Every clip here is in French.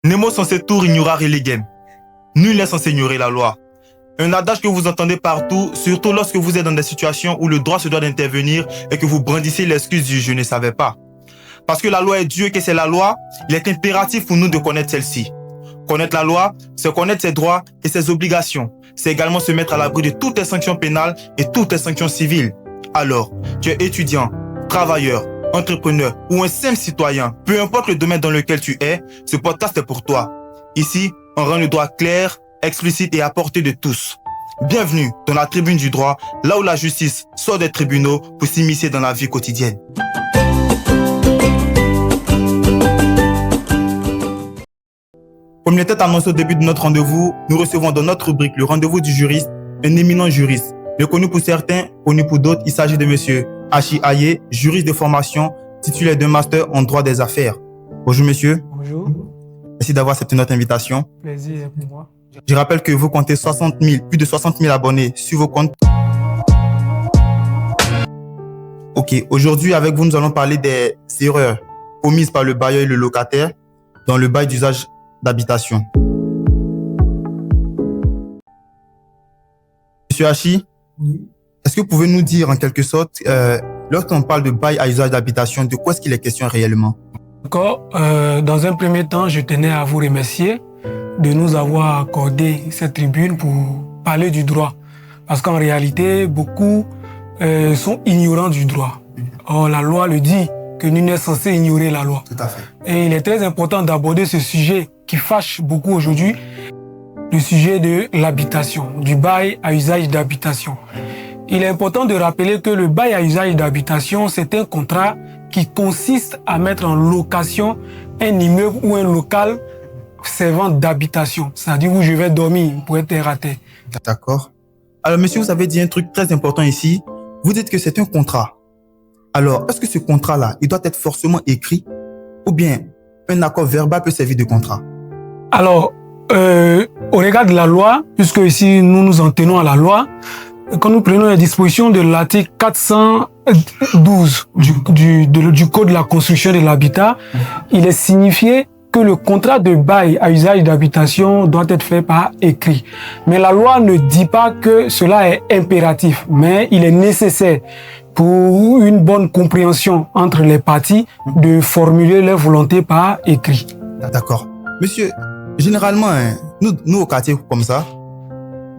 Nemo censé tour ignora relegem. Nul n'est censé ignorer la loi. Un adage que vous entendez partout, surtout lorsque vous êtes dans des situations où le droit se doit d'intervenir et que vous brandissez l'excuse du « je ne savais pas ». Parce que la loi est Dieu et que c'est la loi, il est impératif pour nous de connaître celle-ci. Connaître la loi, c'est connaître ses droits et ses obligations. C'est également se mettre à l'abri de toutes les sanctions pénales et toutes les sanctions civiles. Alors, tu es étudiant, travailleur, entrepreneur ou un simple citoyen, peu importe le domaine dans lequel tu es, ce podcast est pour toi. Ici, on rend le droit clair, explicite et à portée de tous. Bienvenue dans la tribune du droit, là où la justice sort des tribunaux pour s'immiscer dans la vie quotidienne. Comme il était annoncé au début de notre rendez-vous, nous recevons dans notre rubrique le rendez-vous du juriste, un éminent juriste. Reconnu pour certains, connu pour d'autres, il s'agit de monsieur Hachi Aye, juriste de formation, titulaire d'un master en droit des affaires. Bonjour monsieur. Bonjour. Merci d'avoir accepté notre invitation. Plaisir pour moi. Je rappelle que vous comptez plus de 60 000 abonnés sur vos comptes. Ok, aujourd'hui avec vous, nous allons parler des erreurs commises par le bailleur et le locataire dans le bail d'usage d'habitation. Monsieur Hachi, Oui. est-ce que vous pouvez nous dire en quelque sorte, lorsqu'on parle de bail à usage d'habitation, de quoi est-ce qu'il est question réellement? D'accord. Dans un premier temps, je tenais à vous remercier de nous avoir accordé cette tribune pour parler du droit. Parce qu'en réalité, beaucoup sont ignorants du droit. Or, la loi le dit que nul n'est censé ignorer la loi. Tout à fait. Et il est très important d'aborder ce sujet qui fâche beaucoup aujourd'hui, le sujet de l'habitation, du bail à usage d'habitation. Il est important de rappeler que le bail à usage d'habitation, c'est un contrat qui consiste à mettre en location un immeuble ou un local servant d'habitation, c'est-à-dire où je vais dormir pour être terre à terre. D'accord. Alors, monsieur, vous avez dit un truc très important ici. Vous dites que c'est un contrat. Alors, est-ce que ce contrat-là, il doit être forcément écrit ou bien un accord verbal peut servir de contrat? Alors, au regard de la loi, puisque ici nous nous en tenons à la loi, quand nous prenons les dispositions de l'article 412 du Code de la construction et de l'habitat, il est signifié que le contrat de bail à usage d'habitation doit être fait par écrit. Mais la loi ne dit pas que cela est impératif, mais il est nécessaire pour une bonne compréhension entre les parties de formuler leur volonté par écrit. D'accord. Monsieur, généralement, nous au quartier comme ça,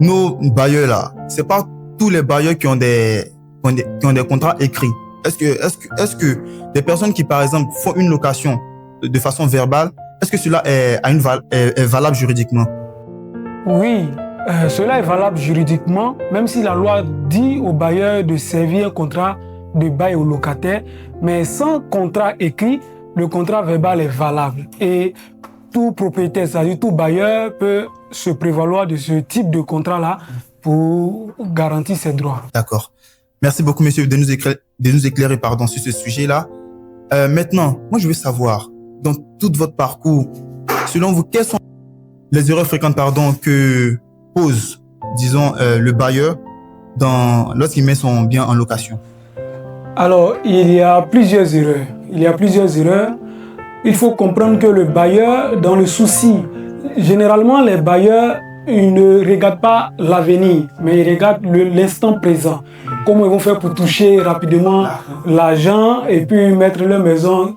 nos bailleurs là, c'est pas tous les bailleurs qui ont des contrats écrits. Est-ce que des personnes qui, par exemple, font une location de façon verbale, est-ce que cela est valable juridiquement? Oui, cela est valable juridiquement, même si la loi dit au bailleur de servir un contrat de bail au locataire, mais sans contrat écrit, le contrat verbal est valable. Et tout propriétaire, c'est-à-dire tout bailleur peut se prévaloir de ce type de contrat-là pour garantir ses droits. D'accord. Merci beaucoup, monsieur, de nous éclairer sur ce sujet-là. Maintenant, moi, je veux savoir, dans tout votre parcours, selon vous, quelles sont les erreurs fréquentes que pose, disons, le bailleur lorsqu'il met son bien en location? Alors, il y a plusieurs erreurs. Il faut comprendre que le bailleur, dans le souci, généralement, les bailleurs, ils ne regardent pas l'avenir, mais ils regardent l'instant présent. Comment ils vont faire pour toucher rapidement l'argent et puis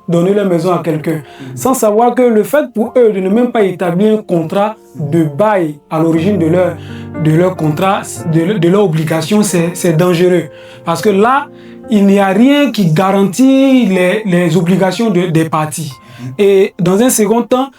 donner leur maison à quelqu'un. Sans savoir que le fait pour eux de ne même pas établir un contrat de bail à l'origine de leur contrat, de leur obligation, c'est dangereux. Parce que là, il n'y a rien qui garantit les obligations des parties. Et dans un second temps,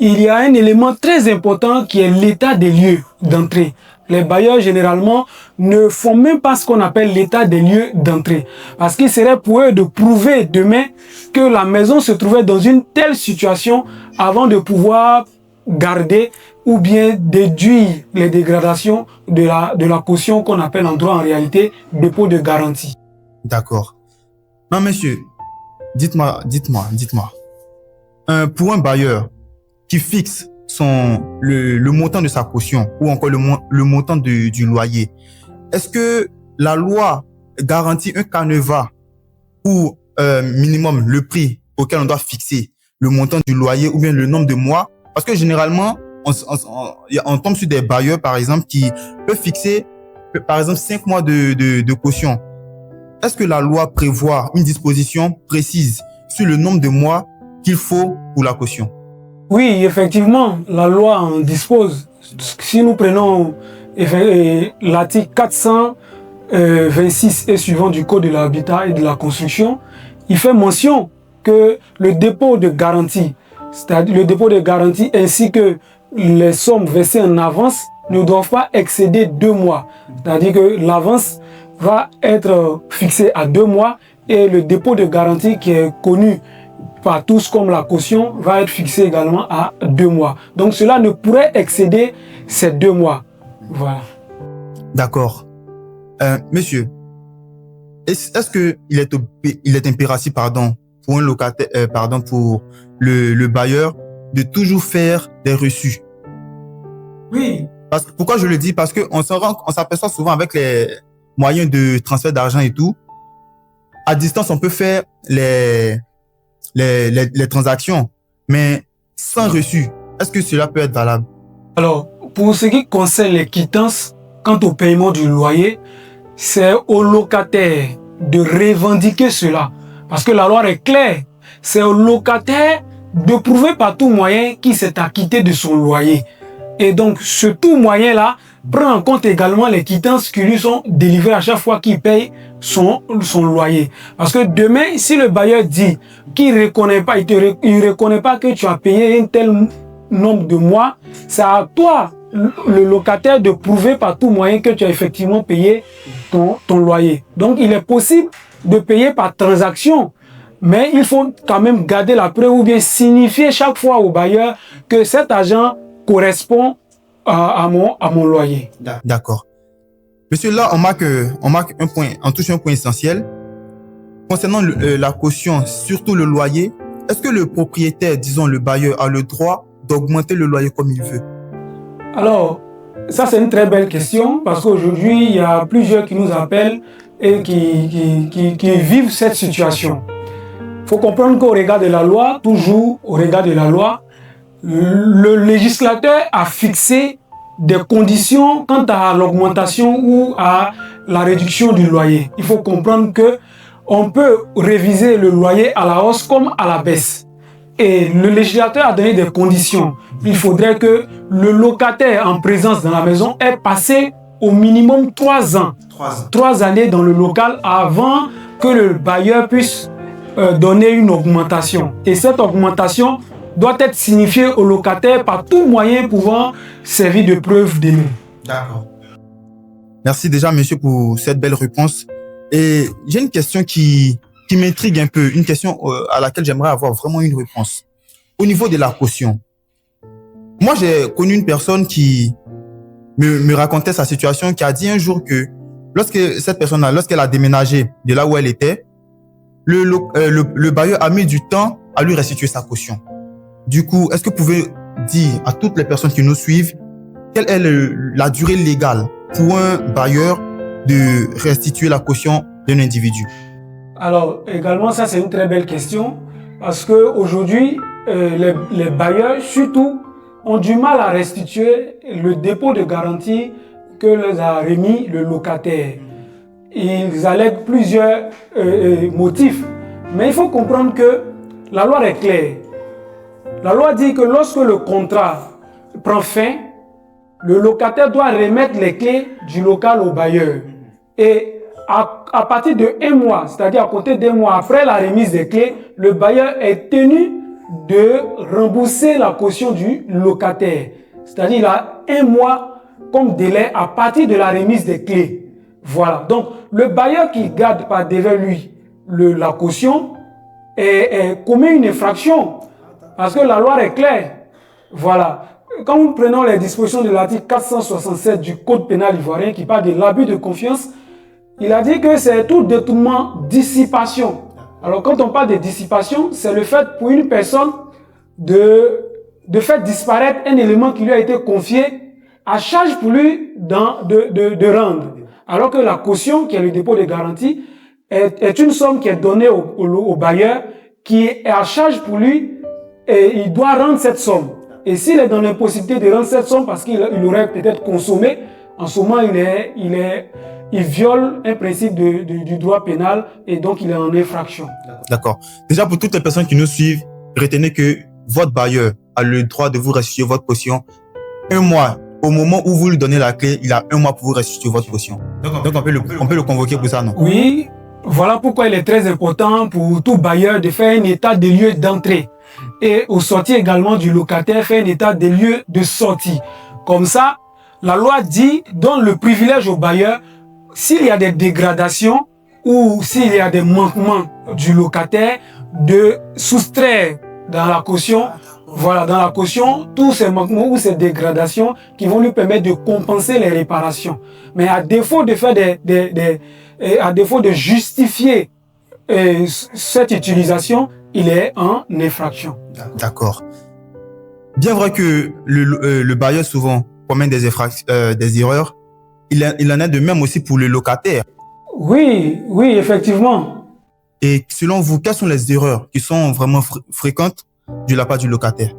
il y a un élément très important qui est l'état des lieux d'entrée. Les bailleurs, généralement, ne font même pas ce qu'on appelle l'état des lieux d'entrée. Parce qu'il serait pour eux de prouver demain que la maison se trouvait dans une telle situation avant de pouvoir garder ou bien déduire les dégradations de la caution qu'on appelle en droit en réalité dépôt de garantie. D'accord. Non, monsieur, dites-moi. Pour un bailleur qui fixe le montant de sa caution ou encore le montant du loyer, est-ce que la loi garantit un canevas pour minimum le prix auquel on doit fixer le montant du loyer ou bien le nombre de mois Parce que généralement, on tombe sur des bailleurs, par exemple, qui peuvent fixer, par exemple, 5 mois de caution. Est-ce que la loi prévoit une disposition précise sur le nombre de mois qu'il faut pour la caution? Oui, effectivement, la loi en dispose. Si nous prenons l'article 426 et suivant du Code de l'habitat et de la construction, il fait mention que le dépôt de garantie, c'est-à-dire le dépôt de garantie ainsi que les sommes versées en avance ne doivent pas excéder 2 mois. C'est-à-dire que l'avance va être fixée à 2 mois et le dépôt de garantie qui est connu par tous comme la caution va être fixé également à 2 mois. Donc cela ne pourrait excéder ces 2 mois. Voilà. D'accord. Monsieur, est-ce que il est impératif, pour un locataire, pour le bailleur de toujours faire des reçus? Oui. Pourquoi je le dis? Parce que on s'aperçoit souvent avec les moyens de transfert d'argent et tout, à distance, on peut faire les transactions, mais sans reçu. Est-ce que cela peut être valable? Alors, pour ce qui concerne les quittances, quant au paiement du loyer, c'est au locataire de revendiquer cela. Parce que la loi est claire. C'est au locataire de prouver par tout moyen qu'il s'est acquitté de son loyer. Et donc, ce tout moyen-là prend en compte également les quittances qui lui sont délivrées à chaque fois qu'il paye son loyer. Parce que demain, si le bailleur dit qu'il ne reconnaît pas, il reconnaît pas que tu as payé un tel nombre de mois, c'est à toi, le locataire, de prouver par tout moyen que tu as effectivement payé ton loyer. Donc, il est possible de payer par transaction, mais il faut quand même garder la preuve ou bien signifier chaque fois au bailleur que cet argent correspond à mon loyer. D'accord. Monsieur, là, on touche un point essentiel. Concernant la caution, surtout le loyer, est-ce que le propriétaire, disons le bailleur, a le droit d'augmenter le loyer comme il veut? Alors, ça c'est une très belle question parce qu'aujourd'hui, il y a plusieurs qui nous appellent et qui vivent cette situation. Il faut comprendre qu'au regard de la loi, toujours au regard de la loi, le législateur a fixé des conditions quant à l'augmentation ou à la réduction du loyer. Il faut comprendre que on peut réviser le loyer à la hausse comme à la baisse. Et le législateur a donné des conditions. Il faudrait que le locataire en présence dans la maison ait passé au minimum 3 ans. 3 années dans le local avant que le bailleur puisse donner une augmentation. Et cette augmentation doit être signifiée au locataire par tout moyen pouvant servir de preuve d'émis. D'accord. Merci déjà, monsieur, pour cette belle réponse. Et j'ai une question qui m'intrigue un peu, une question à laquelle j'aimerais avoir vraiment une réponse. Au niveau de la caution, moi j'ai connu une personne qui me racontait sa situation, qui a dit un jour que cette personne-là, lorsqu'elle a déménagé de là où elle était, le bailleur a mis du temps à lui restituer sa caution. Du coup, est-ce que vous pouvez dire à toutes les personnes qui nous suivent quelle est la durée légale pour un bailleur de restituer la caution d'un individu? Alors, également, ça c'est une très belle question parce qu'aujourd'hui, les bailleurs, surtout, ont du mal à restituer le dépôt de garantie que les a remis le locataire. Ils allèguent plusieurs motifs, mais il faut comprendre que la loi est claire. La loi dit que lorsque le contrat prend fin, le locataire doit remettre les clés du local au bailleur. Et à partir de 1 mois, c'est-à-dire à compter d'1 mois après la remise des clés, le bailleur est tenu de rembourser la caution du locataire. C'est-à-dire qu'il a 1 mois comme délai à partir de la remise des clés. Voilà. Donc, le bailleur qui garde par devant lui la caution commet une infraction. Parce que la loi est claire. Voilà. Quand nous prenons les dispositions de l'article 467 du Code pénal ivoirien qui parle de l'abus de confiance, il a dit que c'est tout détournement, dissipation. Alors quand on parle de dissipation, c'est le fait pour une personne de faire disparaître un élément qui lui a été confié à charge pour lui de rendre. Alors que la caution, qui est le dépôt de garantie, est une somme qui est donnée au bailleur qui est à charge pour lui et il doit rendre cette somme. Et s'il est dans l'impossibilité de rendre cette somme parce qu'il aurait peut-être consommé, en ce moment, il viole un principe du droit pénal et donc il est en infraction. D'accord. Déjà, pour toutes les personnes qui nous suivent, retenez que votre bailleur a le droit de vous restituer votre caution 1 mois. Au moment où vous lui donnez la clé, il a 1 mois pour vous restituer votre caution. Donc on peut le convoquer pour ça, non? Oui, voilà pourquoi il est très important pour tout bailleur de faire un état des lieux d'entrée. Et au sortir également du locataire, faire un état des lieux de sortie. Comme ça, la loi dit, donne le privilège au bailleur, s'il y a des dégradations ou s'il y a des manquements du locataire, de soustraire dans la caution, voilà, dans la caution, tous ces manquements ou ces dégradations qui vont lui permettre de compenser les réparations. Mais à défaut de faire à défaut de justifier cette utilisation, il est en infraction. D'accord. Bien vrai que le bailleur souvent commet des erreurs, il en est de même aussi pour le locataire. Oui, effectivement. Et selon vous, quelles sont les erreurs qui sont vraiment fréquentes de la part du locataire?